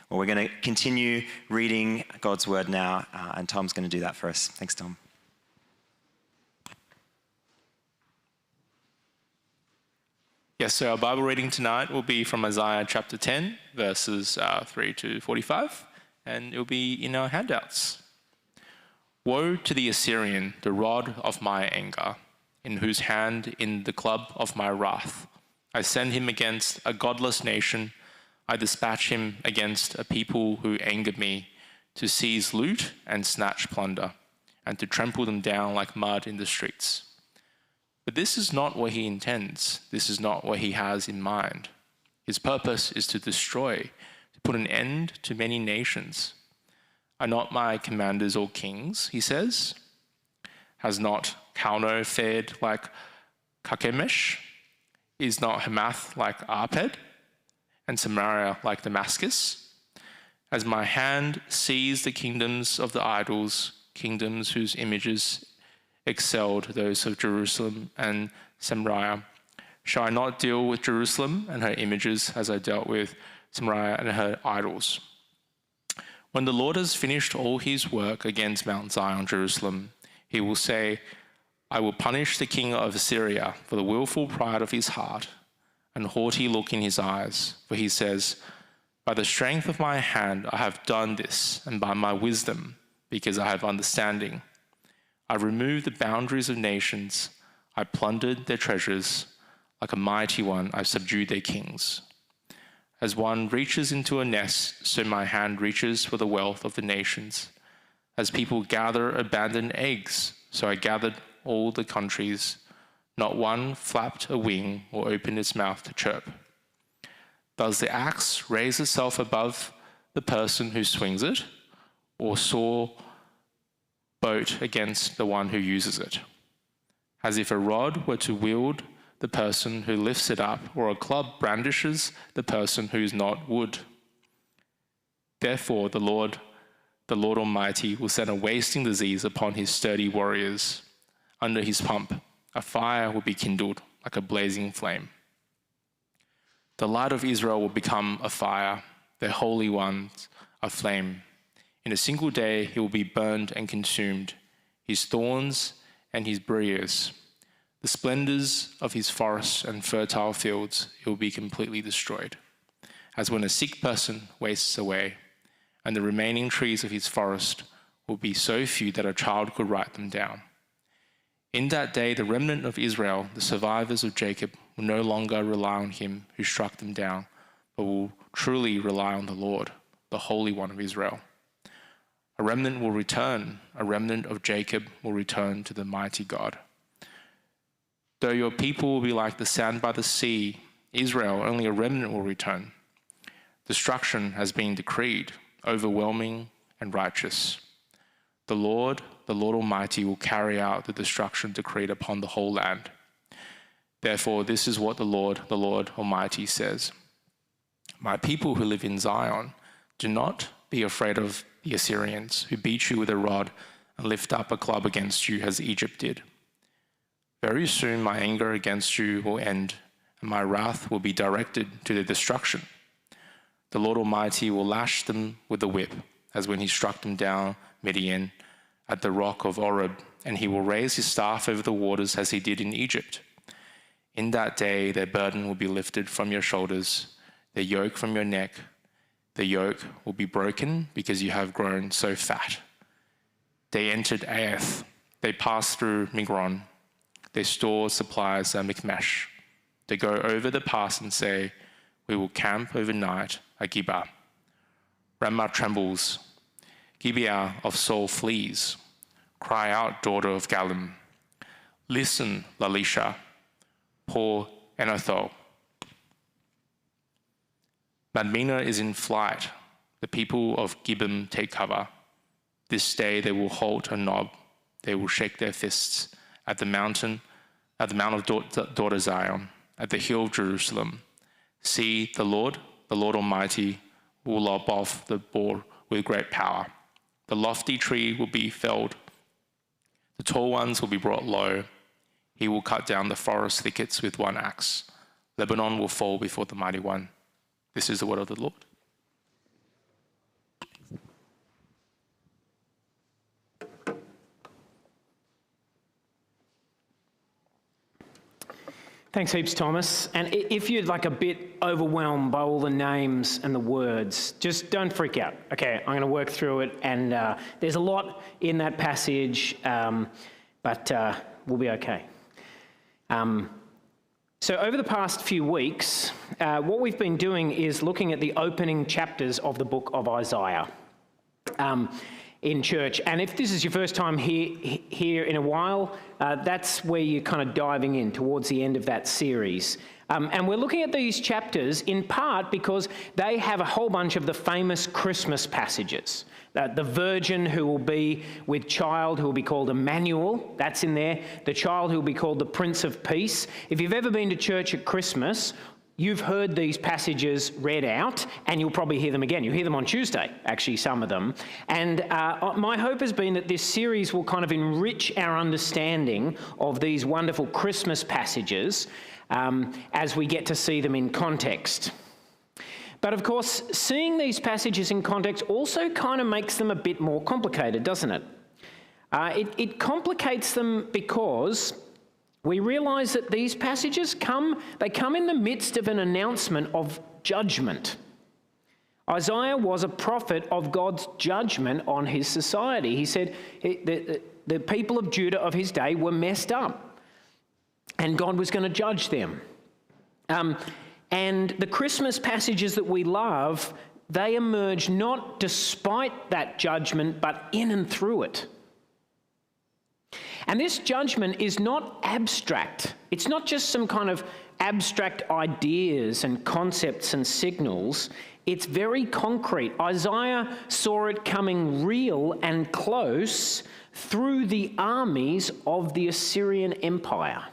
Well, we're going to continue reading God's word now, and Tom's going to do that for us. Thanks, Tom. Yes, so our Bible reading tonight will be from Isaiah chapter 10, verses 3 to 45, and it will be in our handouts. Woe to the Assyrian, the rod of my anger, in whose hand in the club of my wrath I send him against a godless nation. I dispatch him against a people who anger me, to seize loot and snatch plunder, and to trample them down like mud in the streets. But this is not what he intends. This is not what he has in mind. His purpose is to destroy, to put an end to many nations. Are not my commanders all kings, he says? Has not Calno fared like Carchemish? Is not Hamath like Arpad? And Samaria like Damascus? As my hand seized the kingdoms of the idols, kingdoms whose images excelled those of Jerusalem and Samaria, shall I not deal with Jerusalem and her images as I dealt with Samaria and her idols? When the Lord has finished all his work against Mount Zion, Jerusalem, he will say, I will punish the king of Assyria for the willful pride of his heart and haughty look in his eyes. For he says, by the strength of my hand I have done this, and by my wisdom, because I have understanding. I removed the boundaries of nations, I plundered their treasures. Like a mighty one, I subdued their kings. As one reaches into a nest, so my hand reaches for the wealth of the nations. As people gather abandoned eggs, so I gathered all the countries. Not one flapped a wing or opened its mouth to chirp. Does the axe raise itself above the person who swings it, or saw boat against the one who uses it? As if a rod were to wield the person who lifts it up, or a club brandishes the person who is not wood. Therefore the Lord Almighty will send a wasting disease upon his sturdy warriors. Under his pump, a fire will be kindled like a blazing flame. The light of Israel will become a fire, their holy ones a flame. In a single day he will be burned and consumed, his thorns and his briars. The splendors of his forests and fertile fields he will be completely destroyed, as when a sick person wastes away, and the remaining trees of his forest will be so few that a child could write them down. In that day, the remnant of Israel, the survivors of Jacob, will no longer rely on him who struck them down, but will truly rely on the Lord, the Holy One of Israel. A remnant will return, a remnant of Jacob will return to the mighty God. Though your people will be like the sand by the sea, Israel, only a remnant will return. Destruction has been decreed, overwhelming and righteous. The Lord Almighty will carry out the destruction decreed upon the whole land. Therefore, this is what the Lord Almighty says. My people who live in Zion, do not be afraid of the Assyrians who beat you with a rod and lift up a club against you as Egypt did. Very soon my anger against you will end, and my wrath will be directed to their destruction. The Lord Almighty will lash them with the whip, as when he struck them down Midian at the rock of Oreb, and he will raise his staff over the waters as he did in Egypt. In that day their burden will be lifted from your shoulders, their yoke from your neck. The yoke will be broken because you have grown so fat. They entered Aiath, they passed through Migron, they store supplies at Michmash. They go over the pass and say, we will camp overnight at Gibeah. Ramah trembles, Gibeah of Saul flees. Cry out, daughter of Gallim. Listen, Lalisha, poor Anathol. Madmenah is in flight. The people of Gibeon take cover. This day they will halt a knob. They will shake their fists at the mount of daughter Zion, at the hill of Jerusalem. See, the Lord Almighty, will lop off the boar with great power. The lofty tree will be felled. The tall ones will be brought low. He will cut down the forest thickets with one axe. Lebanon will fall before the mighty one. This is the word of the Lord. Thanks heaps, Thomas. And if you're like a bit overwhelmed by all the names and the words, just don't freak out. Okay, I'm going to work through it, and there's a lot in that passage, but we'll be okay. So over the past few weeks, what we've been doing is looking at the opening chapters of the book of Isaiah in church. And if this is your first time here in a while, that's where you're kind of diving in towards the end of that series. And we're looking at these chapters in part because they have a whole bunch of the famous Christmas passages. The virgin who will be with child who will be called Emmanuel, that's in there. The child who will be called the Prince of Peace. If you've ever been to church at Christmas, you've heard these passages read out, and you'll probably hear them again. You'll hear them on Tuesday, actually, some of them. And my hope has been that this series will kind of enrich our understanding of these wonderful Christmas passages as we get to see them in context. But of course, seeing these passages in context also kind of makes them a bit more complicated, doesn't it? It complicates them because we realize that these passages come in the midst of an announcement of judgment. Isaiah was a prophet of God's judgment on his society. He said the people of Judah of his day were messed up, and God was going to judge them. And the Christmas passages that we love, they emerge not despite that judgment, but in and through it. And this judgment is not abstract. It's not just some kind of abstract ideas and concepts and signals. It's very concrete. Isaiah saw it coming real and close through the armies of the Assyrian Empire.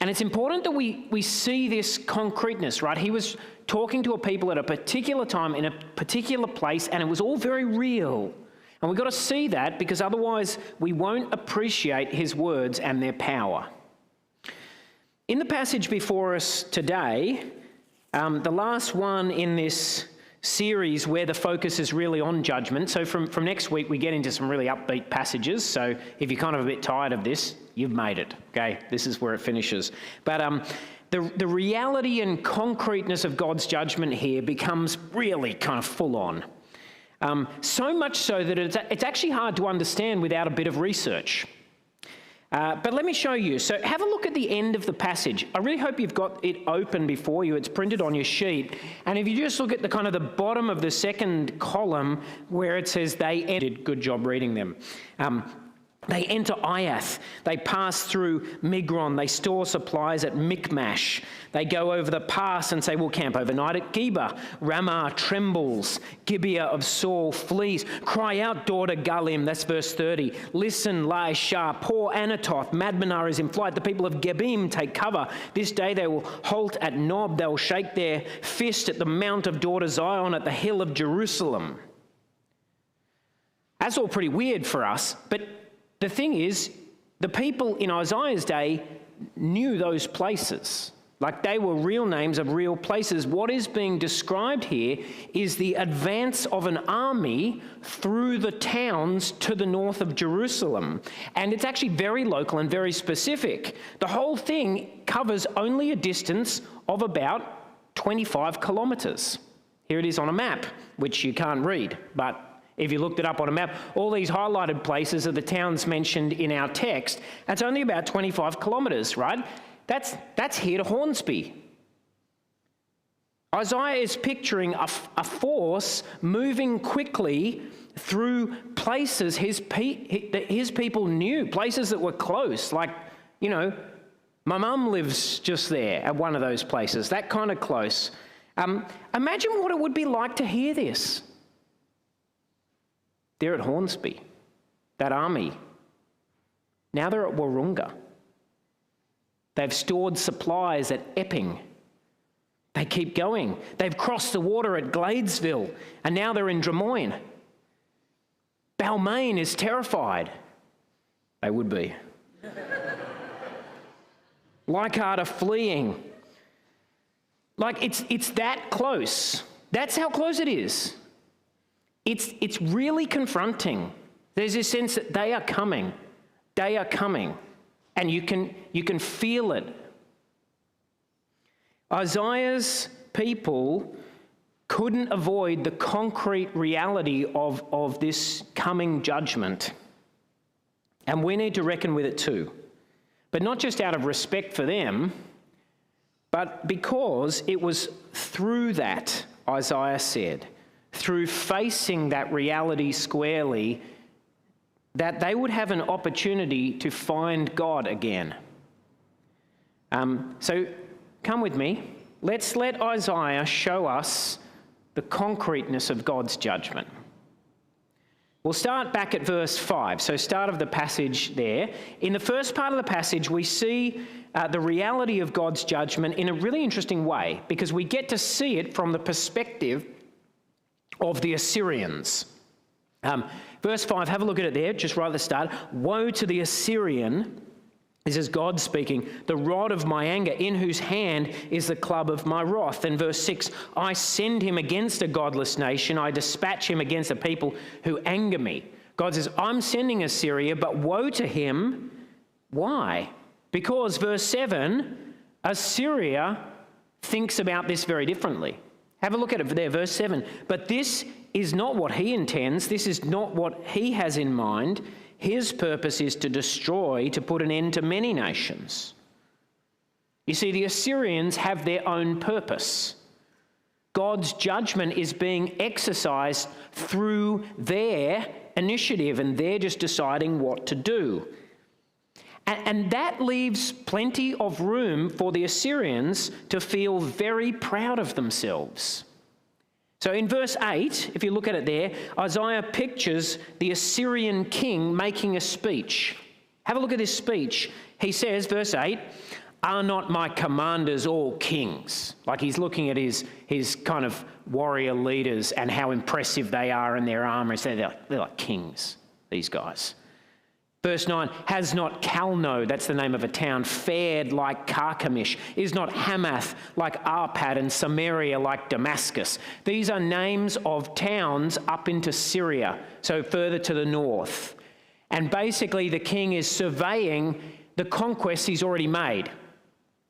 And it's important that we see this concreteness, right? He was talking to a people at a particular time in a particular place, and it was all very real. And we've got to see that, because otherwise we won't appreciate his words and their power. In the passage before us today, the last one in this series where the focus is really on judgment. So from next week, we get into some really upbeat passages. So if you're kind of a bit tired of this, you've made it, okay? This is where it finishes. But the reality and concreteness of God's judgment here becomes really kind of full on. So much so that it's actually hard to understand without a bit of research. But let me show you. So have a look at the end of the passage. I really hope you've got it open before you. It's printed on your sheet. And if you just look at the kind of the bottom of the second column where it says they entered, good job reading them. They enter Iath. They pass through Migron. They store supplies at Michmash. They go over the pass and say, we'll camp overnight at Geba. Ramah trembles. Gibeah of Saul flees. Cry out, daughter Galim. That's verse 30. Listen, Laishah. Poor Anatoth. Madmenah is in flight. The people of Gebim take cover. This day they will halt at Nob. They will shake their fist at the mount of daughter Zion, at the hill of Jerusalem. That's all pretty weird for us, but the thing is, the people in Isaiah's day knew those places. Like, they were real names of real places. What is being described here is the advance of an army through the towns to the north of Jerusalem. And it's actually very local and very specific. The whole thing covers only a distance of about 25 kilometres. Here it is on a map, which you can't read, but if you looked it up on a map, all these highlighted places are the towns mentioned in our text. That's only about 25 kilometres, right? That's here to Hornsby. Isaiah is picturing a force moving quickly through places his people knew, places that were close. Like, you know, my mum lives just there at one of those places, that kind of close. Imagine what it would be like to hear this. They're at Hornsby, that army. Now they're at Wahroonga. They've stored supplies at Epping. They keep going. They've crossed the water at Gladesville, and now they're in Drummoyne. Balmain is terrified. They would be. Leichhardt are fleeing. Like, it's that close. That's how close it is. It's really confronting. There's this sense that they are coming. They are coming. And you can feel it. Isaiah's people couldn't avoid the concrete reality of this coming judgment. And we need to reckon with it too. But not just out of respect for them, but because it was through that, Isaiah said, through facing that reality squarely, that they would have an opportunity to find God again. So come with me. Let's let Isaiah show us the concreteness of God's judgment. We'll start back at verse 5, so start of the passage there. In the first part of the passage, we see the reality of God's judgment in a really interesting way, because we get to see it from the perspective of the Assyrians. Verse 5, have a look at it there, just right at the start. Woe to the Assyrian, this is God speaking, the rod of my anger, in whose hand is the club of my wrath. And verse 6, I send him against a godless nation, I dispatch him against a people who anger me. God says, I'm sending Assyria, but woe to him. Why? Because, verse 7, Assyria thinks about this very differently. Have a look at it there, verse 7. But this is not what he intends. This is not what he has in mind. His purpose is to destroy, to put an end to many nations. You see, the Assyrians have their own purpose. God's judgment is being exercised through their initiative, and they're just deciding what to do. And that leaves plenty of room for the Assyrians to feel very proud of themselves. So in verse 8, if you look at it there, Isaiah pictures the Assyrian king making a speech. Have a look at this speech. He says, verse 8, are not my commanders all kings? Like he's looking at his kind of warrior leaders and how impressive they are in their armor. They're like kings, these guys. Verse 9, has not Calno, that's the name of a town, fared like Carchemish? Is not Hamath like Arpad, and Samaria like Damascus? These are names of towns up into Syria, so further to the north. And basically the king is surveying the conquests he's already made.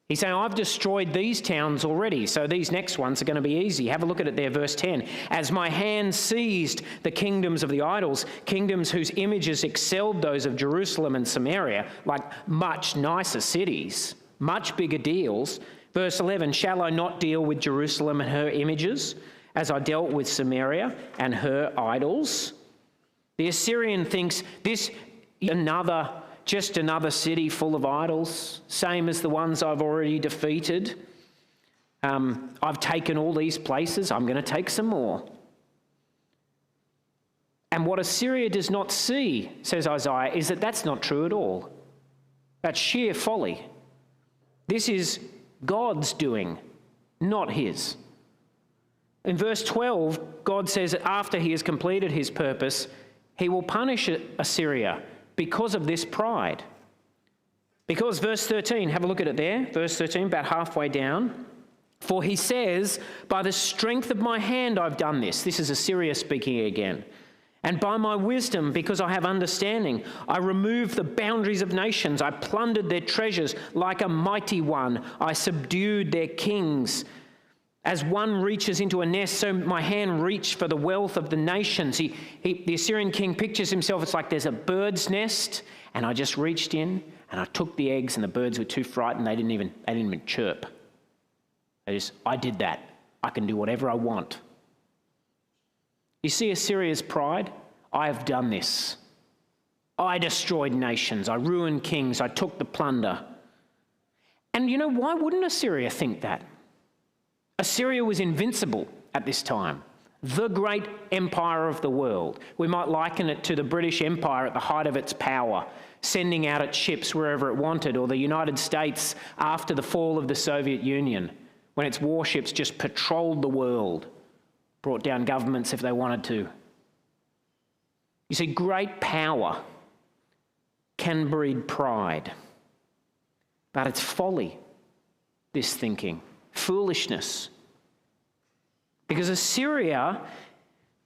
He's saying, I've destroyed these towns already, so these next ones are going to be easy. Have a look at it there, verse 10. As my hand seized the kingdoms of the idols, kingdoms whose images excelled those of Jerusalem and Samaria, like much nicer cities, much bigger deals. Verse 11, shall I not deal with Jerusalem and her images, as I dealt with Samaria and her idols? The Assyrian thinks this is just another city full of idols, same as the ones I've already defeated. I've taken all these places, I'm going to take some more. And what Assyria does not see, says Isaiah, is that that's not true at all. That's sheer folly. This is God's doing, not his. In verse 12, God says that after he has completed his purpose, he will punish Assyria because of this pride. Because verse 13, have a look at it there, verse 13, about halfway down. For he says, by the strength of my hand I've done this. This is Assyria speaking again. And by my wisdom, because I have understanding, I removed the boundaries of nations. I plundered their treasures like a mighty one. I subdued their kings. As one reaches into a nest, so my hand reached for the wealth of the nations. The Assyrian king pictures himself, it's like there's a bird's nest, and I just reached in, and I took the eggs, and the birds were too frightened, they didn't even chirp. I did that. I can do whatever I want. You see Assyria's pride? I have done this. I destroyed nations. I ruined kings. I took the plunder. And why wouldn't Assyria think that? Assyria was invincible at this time, the great empire of the world. We might liken it to the British Empire at the height of its power, sending out its ships wherever it wanted, or the United States after the fall of the Soviet Union, when its warships just patrolled the world, brought down governments if they wanted to. You see, great power can breed pride, but it's folly, this thinking. Foolishness. Because Assyria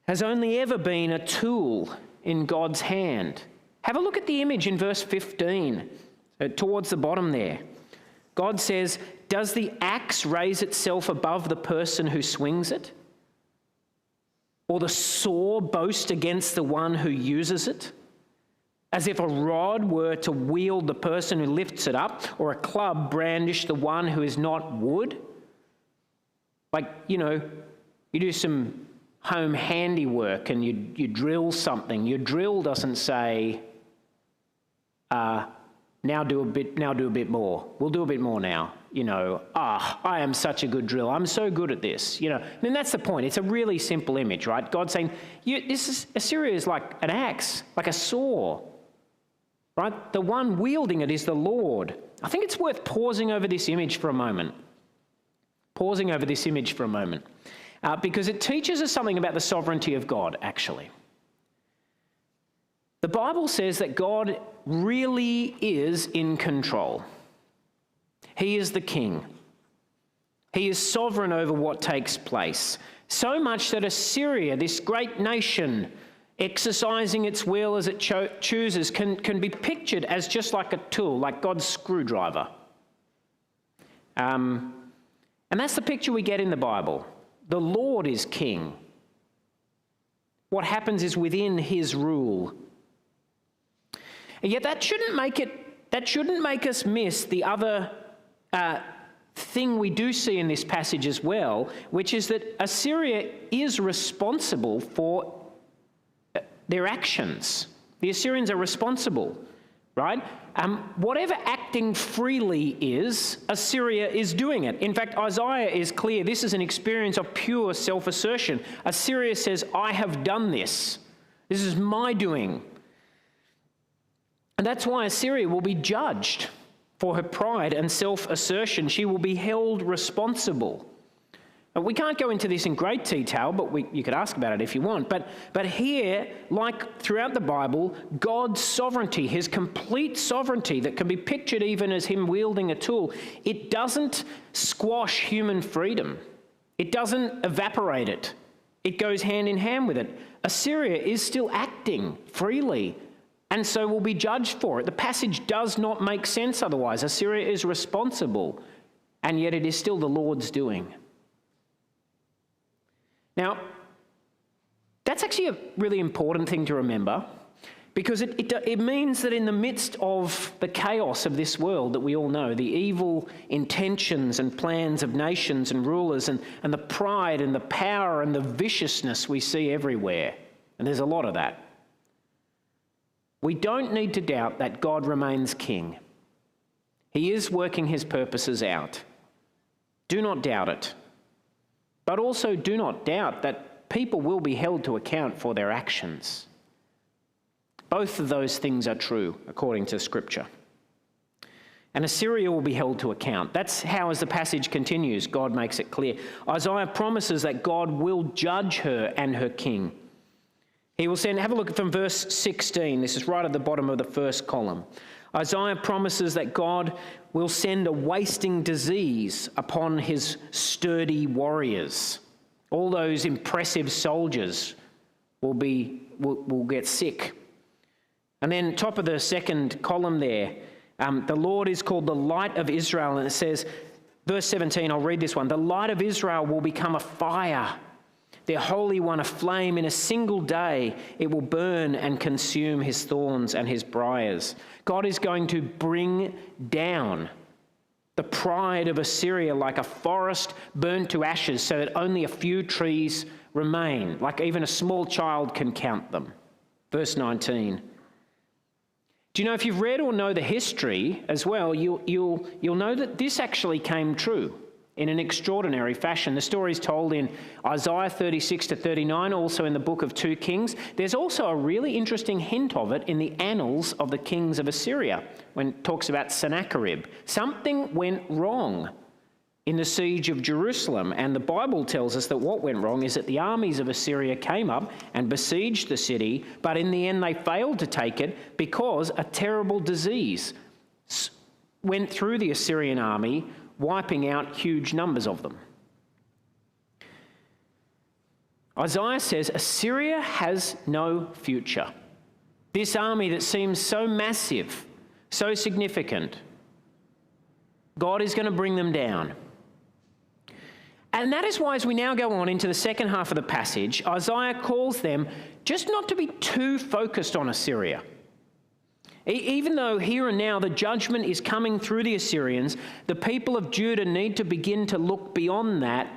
has only ever been a tool in God's hand. Have a look at the image in verse 15. towards the bottom there. God says, does the axe raise itself above the person who swings it? Or the saw boast against the one who uses it? As if a rod were to wield the person who lifts it up, or a club brandish the one who is not wood? Like, you do some home handiwork and you drill something. Your drill doesn't say, now do a bit more. We'll do a bit more now. I am such a good driller. I'm so good at this. That's the point. It's a really simple image, right? God's saying, Assyria is like an axe, like a saw, right? The one wielding it is the Lord. I think it's worth pausing over this image for a moment. Because it teaches us something about the sovereignty of God, actually. The Bible says that God really is in control. He is the king. He is sovereign over what takes place. So much that Assyria, this great nation, exercising its will as it chooses, can be pictured as just like a tool, like God's screwdriver. And that's the picture we get in the Bible. The Lord is king. What happens is within his rule. And yet that shouldn't make us miss the other thing we do see in this passage as well, which is that Assyria is responsible for their actions. The Assyrians are responsible, right? Whatever acting freely is, Assyria is doing it. In fact, Isaiah is clear. This is an experience of pure self-assertion. Assyria says, I have done this. This is my doing. And that's why Assyria will be judged for her pride and self-assertion. She will be held responsible. We can't go into this in great detail, but you could ask about it if you want. But here, like throughout the Bible, God's sovereignty, his complete sovereignty that can be pictured even as him wielding a tool, it doesn't squash human freedom. It doesn't evaporate it. It goes hand in hand with it. Assyria is still acting freely, and so will be judged for it. The passage does not make sense otherwise. Assyria is responsible, and yet it is still the Lord's doing. Now, that's actually a really important thing to remember, because it means that in the midst of the chaos of this world that we all know, the evil intentions and plans of nations and rulers and the pride and the power and the viciousness we see everywhere, and there's a lot of that, we don't need to doubt that God remains king. He is working his purposes out. Do not doubt it. But also do not doubt that people will be held to account for their actions. Both of those things are true, according to Scripture. And Assyria will be held to account. That's how, as the passage continues, God makes it clear. Isaiah promises that God will judge her and her king. He will send, have a look from verse 16. This is right at the bottom of the first column. Isaiah promises that God will send a wasting disease upon his sturdy warriors. All those impressive soldiers will get sick. And then top of the second column there, the Lord is called the light of Israel. And it says, verse 17, I'll read this one. The light of Israel will become a fire, their Holy One a flame. In a single day it will burn and consume his thorns and his briars. God is going to bring down the pride of Assyria like a forest burnt to ashes, so that only a few trees remain, like even a small child can count them. Verse 19. Do you know, if you've read or know the history as well, you'll know that this actually came true in an extraordinary fashion. The story is told in Isaiah 36 to 39, also in the book of 2 Kings. There's also a really interesting hint of it in the annals of the kings of Assyria, when it talks about Sennacherib. Something went wrong in the siege of Jerusalem, and the Bible tells us that what went wrong is that the armies of Assyria came up and besieged the city, but in the end they failed to take it because a terrible disease went through the Assyrian army, wiping out huge numbers of them. Isaiah says Assyria has no future. This army that seems so massive, so significant, God is going to bring them down. And that is why, as we now go on into the second half of the passage, Isaiah calls them just not to be too focused on Assyria. Even though here and now the judgment is coming through the Assyrians, the people of Judah need to begin to look beyond that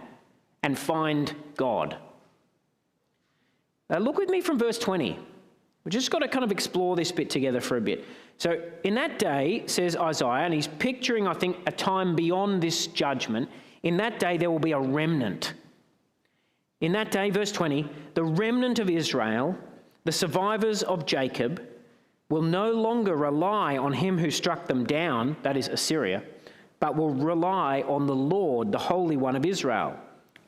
and find God. Look with me from verse 20. We've just got to kind of explore this bit together for a bit. So in that day, says Isaiah, and he's picturing, I think, a time beyond this judgment. In that day there will be a remnant. In that day, verse 20, the remnant of Israel, the survivors of Jacob, will no longer rely on him who struck them down, that is Assyria, but will rely on the Lord, the Holy One of Israel.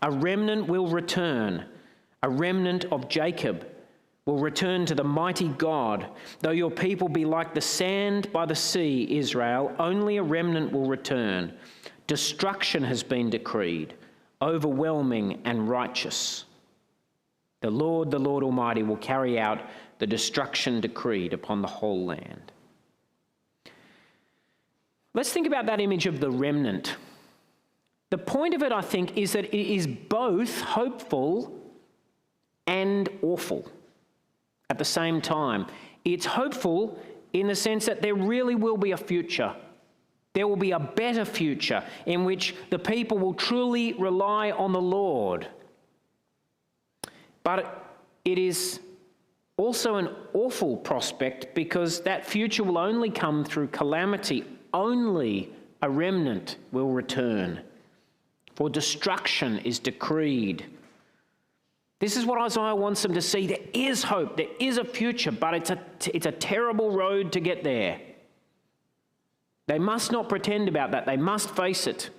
A remnant will return. A remnant of Jacob will return to the mighty God. Though your people be like the sand by the sea, Israel, only a remnant will return. Destruction has been decreed, overwhelming and righteous. The Lord Almighty, will carry out the destruction decreed upon the whole land. Let's think about that image of the remnant. The point of it, I think, is that it is both hopeful and awful at the same time. It's hopeful in the sense that there really will be a future. There will be a better future in which the people will truly rely on the Lord. But it is also an awful prospect because that future will only come through calamity. Only a remnant will return, for destruction is decreed. This is what Isaiah wants them to see. There is hope, there is a future, but it's a terrible road to get there. They must not pretend about that. They must face it.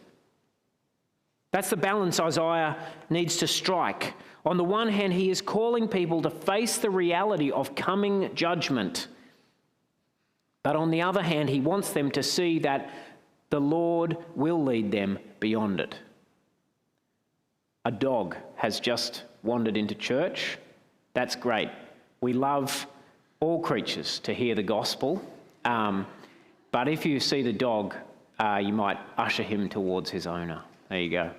That's the balance Isaiah needs to strike. On the one hand, he is calling people to face the reality of coming judgment. But on the other hand, he wants them to see that the Lord will lead them beyond it. A dog has just wandered into church. That's great. We love all creatures to hear the gospel. But if you see the dog, you might usher him towards his owner. There you go.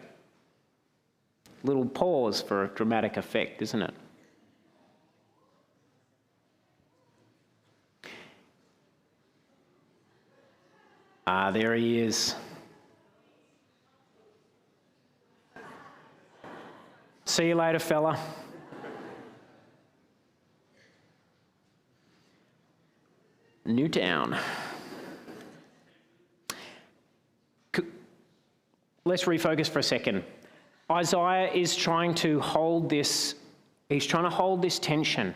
Little pause for a dramatic effect, isn't it? There he is. See you later, fella. Newtown. Let's refocus for a second. Isaiah is trying to hold this, he's trying to hold this tension.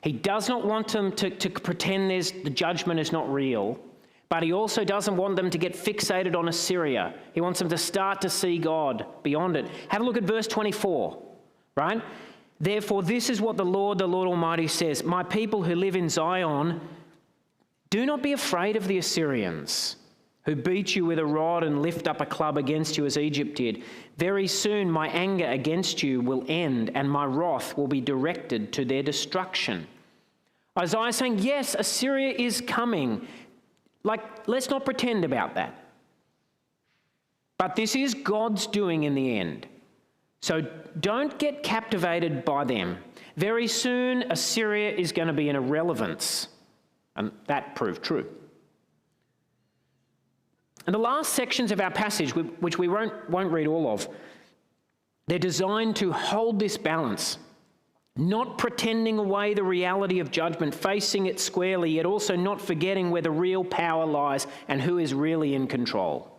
He does not want them to pretend the judgment is not real, but he also doesn't want them to get fixated on Assyria. He wants them to start to see God beyond it. Have a look at verse 24, right? Therefore, this is what the Lord Almighty says, my people who live in Zion, do not be afraid of the Assyrians, who beat you with a rod and lift up a club against you as Egypt did. Very soon my anger against you will end, and my wrath will be directed to their destruction. Isaiah is saying, yes, Assyria is coming. Let's not pretend about that. But this is God's doing in the end. So don't get captivated by them. Very soon Assyria is going to be an irrelevance. And that proved true. And the last sections of our passage, which we won't read all of, they're designed to hold this balance, not pretending away the reality of judgment, facing it squarely, yet also not forgetting where the real power lies and who is really in control.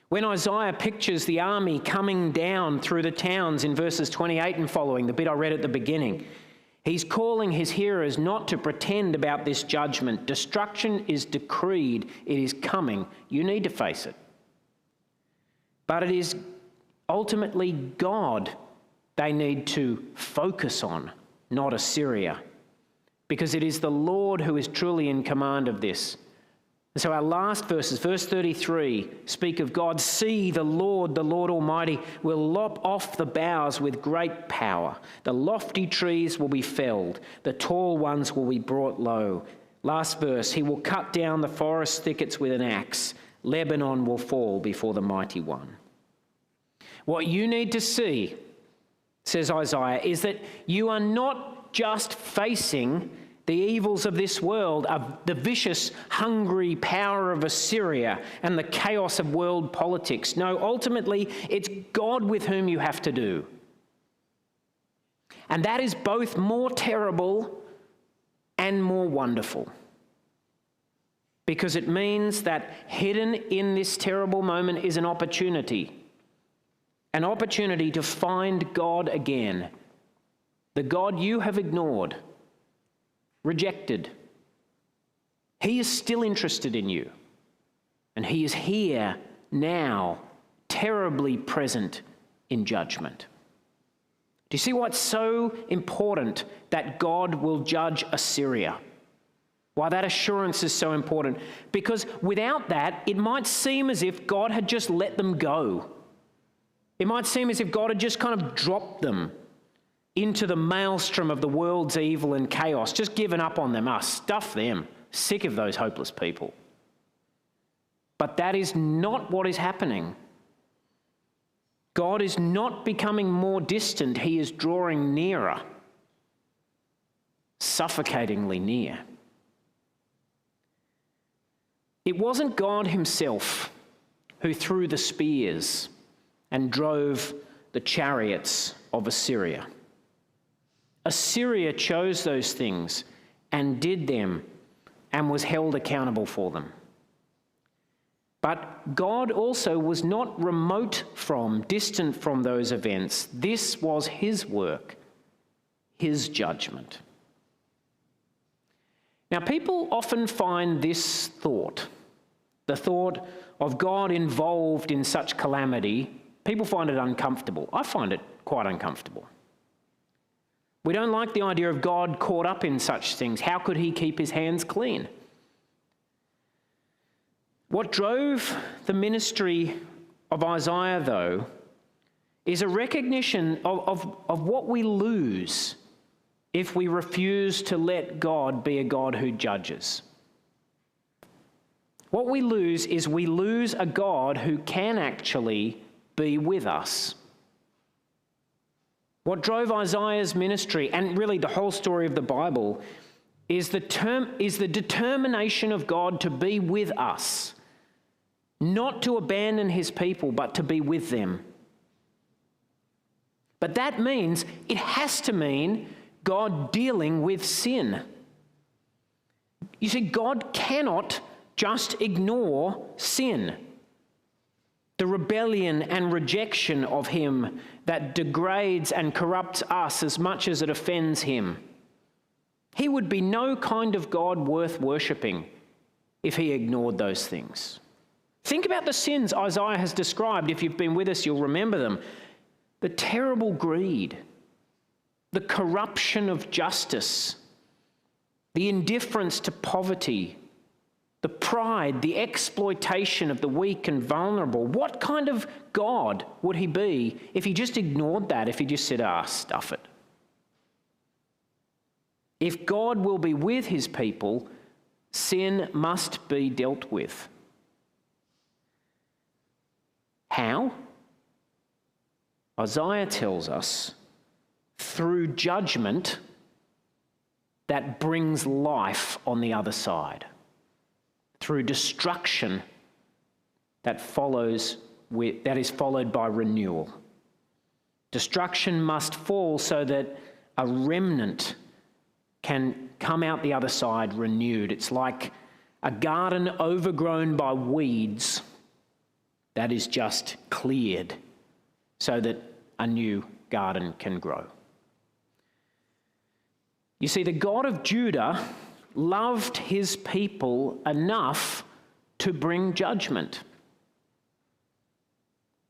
When Isaiah pictures the army coming down through the towns in verses 28 and following, the bit I read at the beginning, he's calling his hearers not to pretend about this judgment. Destruction is decreed. It is coming. You need to face it. But it is ultimately God they need to focus on, not Assyria, because it is the Lord who is truly in command of this. And so our last verses, verse 33, speak of God. See, the Lord Almighty, will lop off the boughs with great power. The lofty trees will be felled. The tall ones will be brought low. Last verse, he will cut down the forest thickets with an axe. Lebanon will fall before the mighty one. What you need to see, says Isaiah, is that you are not just facing the evils of this world, of the vicious, hungry power of Assyria and the chaos of world politics. No, ultimately, it's God with whom you have to do. And that is both more terrible and more wonderful. Because it means that hidden in this terrible moment is an opportunity to find God again, the God you have ignored, rejected. He is still interested in you, and he is here now, terribly present in judgment. Do you see why it's so important that God will judge Assyria? Why that assurance is so important? Because without that, it might seem as if God had just let them go. It might seem as if God had just kind of dropped them into the maelstrom of the world's evil and chaos, just given up on them. Stuff them. Sick of those hopeless people. But that is not what is happening. God is not becoming more distant. He is drawing nearer, suffocatingly near. It wasn't God himself who threw the spears and drove the chariots of Assyria. Assyria chose those things and did them and was held accountable for them. But God also was not remote from, distant from those events. This was his work, his judgment. Now, people often find this thought, the thought of God involved in such calamity, people find it uncomfortable. I find it quite uncomfortable. We don't like the idea of God caught up in such things. How could he keep his hands clean? What drove the ministry of Isaiah, though, is a recognition of what we lose if we refuse to let God be a God who judges. What we lose is we lose a God who can actually be with us. What drove Isaiah's ministry, and really the whole story of the Bible, is the determination of God to be with us, not to abandon his people, but to be with them. But that means, it has to mean God dealing with sin. You see, God cannot just ignore sin, the rebellion and rejection of him that degrades and corrupts us as much as it offends him. He would be no kind of God worth worshipping if he ignored those things. Think about the sins Isaiah has described. If you've been with us, you'll remember them. The terrible greed, the corruption of justice, the indifference to poverty, the pride, the exploitation of the weak and vulnerable. What kind of God would he be if he just ignored that, if he just said, stuff it? If God will be with his people, sin must be dealt with. How? Isaiah tells us, through judgment that brings life on the other side. Through destruction that is followed by renewal. Destruction must fall so that a remnant can come out the other side renewed. It's like a garden overgrown by weeds that is just cleared so that a new garden can grow. You see, the God of Judah loved his people enough to bring judgment.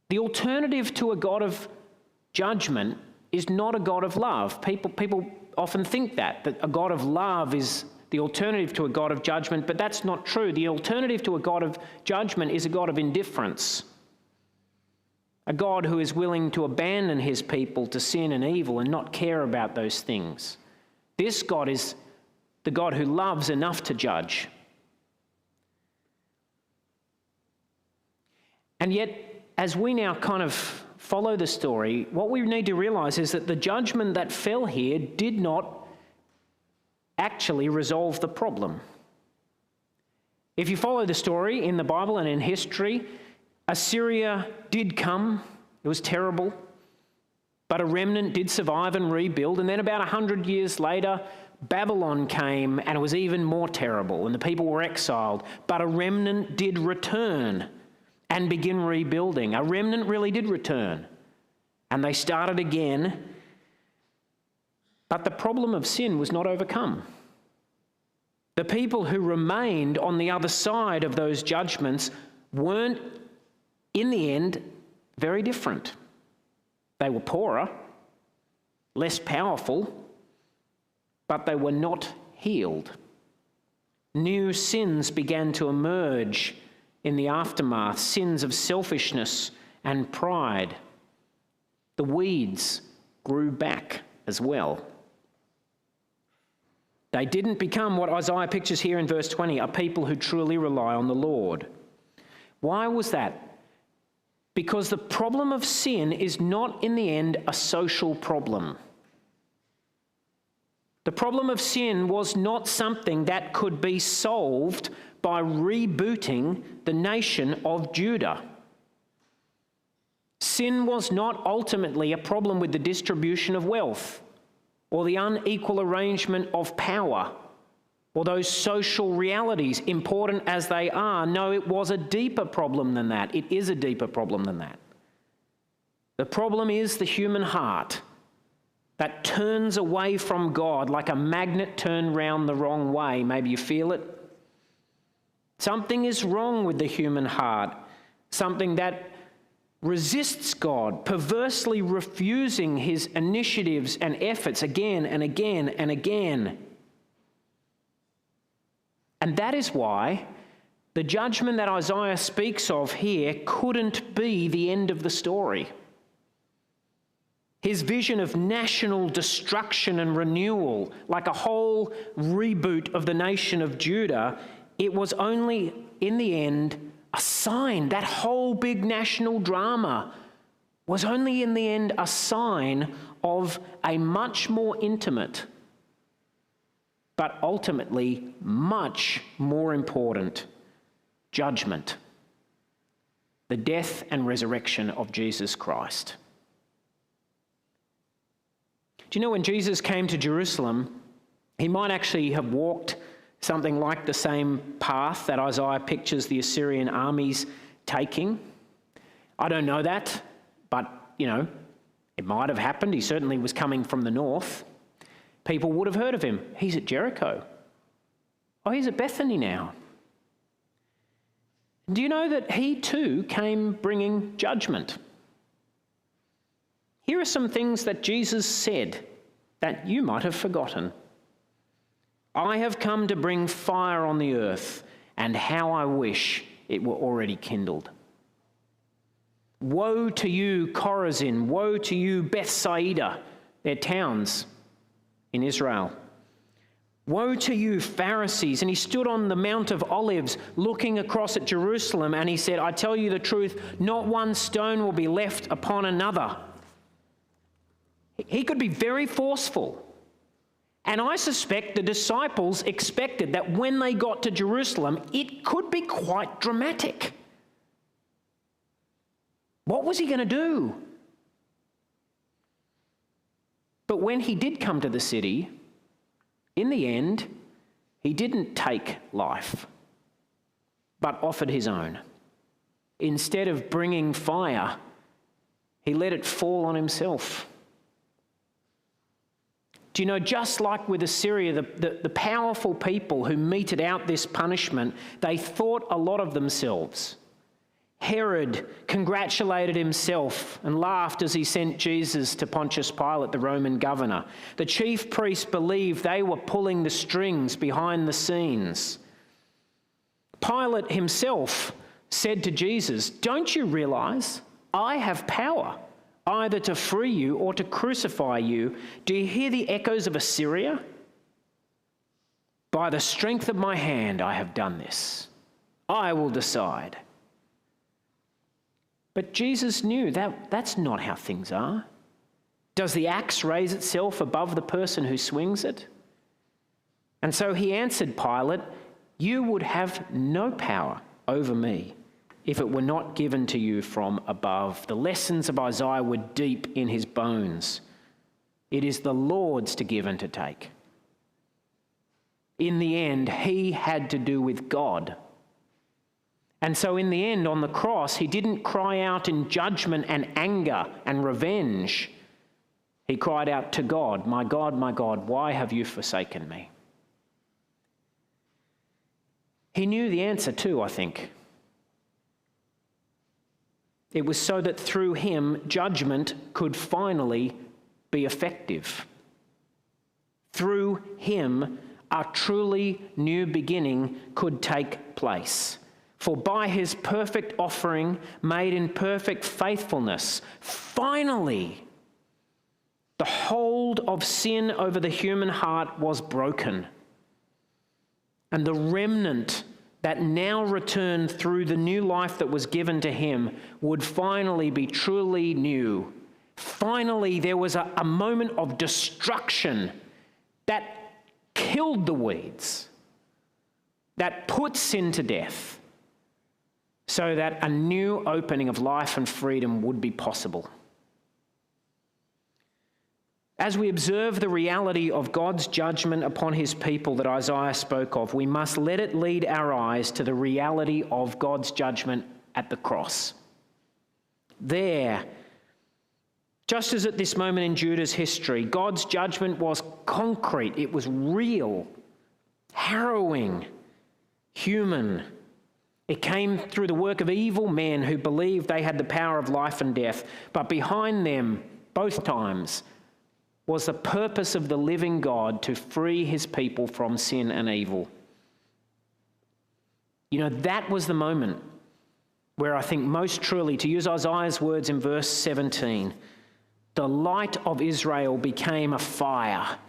The alternative to a God of judgment is not a God of love. People often think that a God of love is the alternative to a God of judgment, but that's not true. The alternative to a God of judgment is a God of indifference. A God who is willing to abandon his people to sin and evil and not care about those things. This God is the God who loves enough to judge. And yet, as we now kind of follow the story, what we need to realize is that the judgment that fell here did not actually resolve the problem. If you follow the story in the Bible and in history, Assyria did come. It was terrible. But a remnant did survive and rebuild. And then about 100 years later, Babylon came, and it was even more terrible, and the people were exiled. But a remnant did return and begin rebuilding. A remnant really did return, and they started again. But the problem of sin was not overcome. The people who remained on the other side of those judgments weren't, in the end, very different. They were poorer, less powerful, but they were not healed. New sins began to emerge in the aftermath, sins of selfishness and pride. The weeds grew back as well. They didn't become what Isaiah pictures here in verse 20, a people who truly rely on the Lord. Why was that? Because the problem of sin is not, in the end, a social problem. The problem of sin was not something that could be solved by rebooting the nation of Judah. Sin was not ultimately a problem with the distribution of wealth or the unequal arrangement of power or those social realities, important as they are. No, it was a deeper problem than that. It is a deeper problem than that. The problem is the human heart that turns away from God like a magnet turned round the wrong way. Maybe you feel it. Something is wrong with the human heart, something that resists God, perversely refusing his initiatives and efforts again and again and again. And that is why the judgment that Isaiah speaks of here couldn't be the end of the story. His vision of national destruction and renewal, like a whole reboot of the nation of Judah, it was only, in the end, a sign. That whole big national drama was only, in the end, a sign of a much more intimate, but ultimately much more important judgment: the death and resurrection of Jesus Christ. Do you know, when Jesus came to Jerusalem, he might actually have walked something like the same path that Isaiah pictures the Assyrian armies taking. I don't know that, but, it might have happened. He certainly was coming from the north. People would have heard of him. He's at Jericho. Oh, he's at Bethany now. Do you know that he too came bringing judgment? Here are some things that Jesus said that you might have forgotten. I have come to bring fire on the earth, and how I wish it were already kindled. Woe to you, Chorazin! Woe to you, Bethsaida! They're towns in Israel. Woe to you, Pharisees! And he stood on the Mount of Olives looking across at Jerusalem, and he said, I tell you the truth, not one stone will be left upon another. He could be very forceful. And I suspect the disciples expected that when they got to Jerusalem, it could be quite dramatic. What was he going to do? But when he did come to the city, in the end, he didn't take life, but offered his own. Instead of bringing fire, he let it fall on himself. Do you know, just like with Assyria, the powerful people who meted out this punishment, they thought a lot of themselves. Herod congratulated himself and laughed as he sent Jesus to Pontius Pilate, the Roman governor. The chief priests believed they were pulling the strings behind the scenes. Pilate himself said to Jesus, don't you realize I have power either to free you or to crucify you? Do you hear the echoes of Assyria? By the strength of my hand I have done this. I will decide. But Jesus knew that that's not how things are. Does the axe raise itself above the person who swings it? And so he answered Pilate, "You would have no power over me if it were not given to you from above." The lessons of Isaiah were deep in his bones. It is the Lord's to give and to take. In the end, he had to do with God. And so in the end, on the cross, he didn't cry out in judgment and anger and revenge. He cried out to God, my God, why have you forsaken me?" He knew the answer too, I think. It was so that through him, judgment could finally be effective. Through him, a truly new beginning could take place. For by his perfect offering, made in perfect faithfulness, finally, the hold of sin over the human heart was broken. And the remnant that now returned through the new life that was given to him would finally be truly new. Finally, there was a moment of destruction that killed the weeds, that put sin to death, so that a new opening of life and freedom would be possible. As we observe the reality of God's judgment upon his people that Isaiah spoke of, we must let it lead our eyes to the reality of God's judgment at the cross. There, just as at this moment in Judah's history, God's judgment was concrete, it was real, harrowing, human. It came through the work of evil men who believed they had the power of life and death, but behind them, both times, was the purpose of the living God to free his people from sin and evil. You know, that was the moment where I think most truly, to use Isaiah's words in verse 17, the light of Israel became a fire,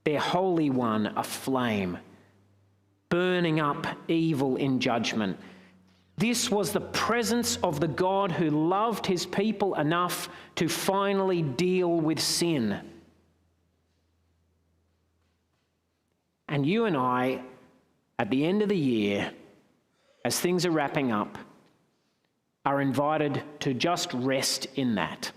their Holy One a flame, burning up evil in judgment. This was the presence of the God who loved his people enough to finally deal with sin. And you and I, at the end of the year, as things are wrapping up, are invited to just rest in that.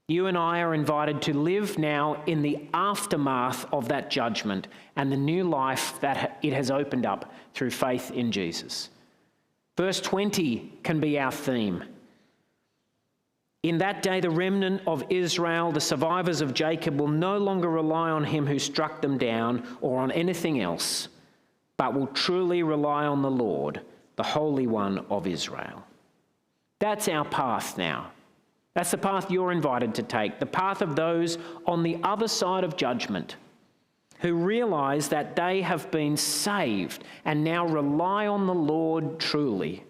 You and I are invited to live now in the aftermath of that judgment and the new life that it has opened up through faith in Jesus. Verse 20 can be our theme. In that day, the remnant of Israel, the survivors of Jacob, will no longer rely on him who struck them down or on anything else, but will truly rely on the Lord, the Holy One of Israel. That's our path now. That's the path you're invited to take, the path of those on the other side of judgment who realize that they have been saved and now rely on the Lord truly.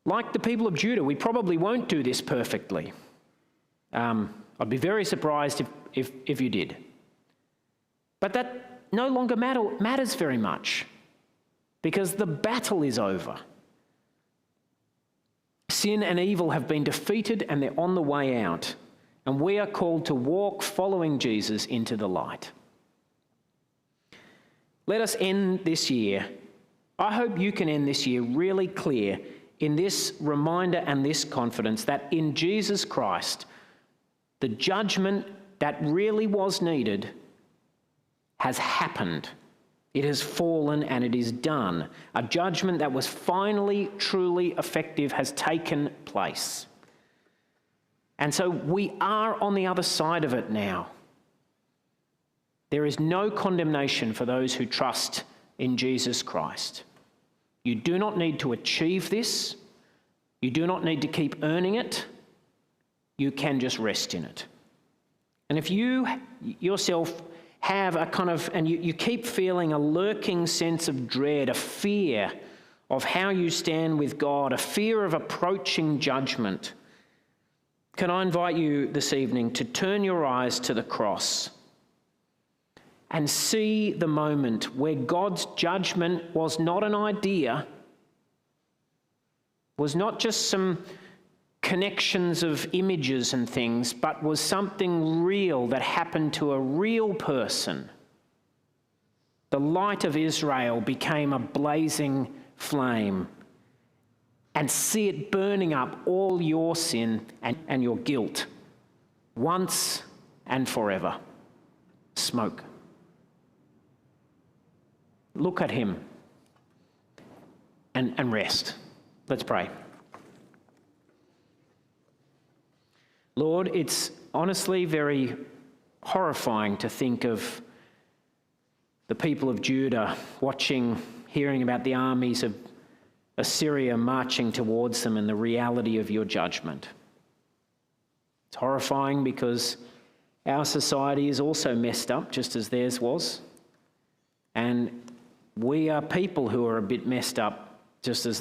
Like the people of Judah, we probably won't do this perfectly. I'd be very surprised if you did. But that no longer matters very much because the battle is over. Sin and evil have been defeated and they're on the way out. And we are called to walk following Jesus into the light. Let us end this year. I hope you can end this year really clear in this reminder and this confidence that in Jesus Christ, the judgment that really was needed has happened. It has fallen and it is done. A judgment that was finally, truly effective has taken place. And so we are on the other side of it now. There is no condemnation for those who trust in Jesus Christ. You do not need to achieve this. You do not need to keep earning it. You can just rest in it. And if you yourself have a kind of, and you keep feeling a lurking sense of dread, a fear of how you stand with God, a fear of approaching judgment, can I invite you this evening to turn your eyes to the cross and see the moment where God's judgment was not an idea, was not just some connections of images and things, but was something real that happened to a real person. The light of Israel became a blazing flame, and see it burning up all your sin and your guilt once and forever. Smoke. Look at him and rest. Let's pray. Lord, it's honestly very horrifying to think of the people of Judah watching, hearing about the armies of Assyria marching towards them and the reality of your judgment. It's horrifying because our society is also messed up, just as theirs was. And we are people who are a bit messed up, just as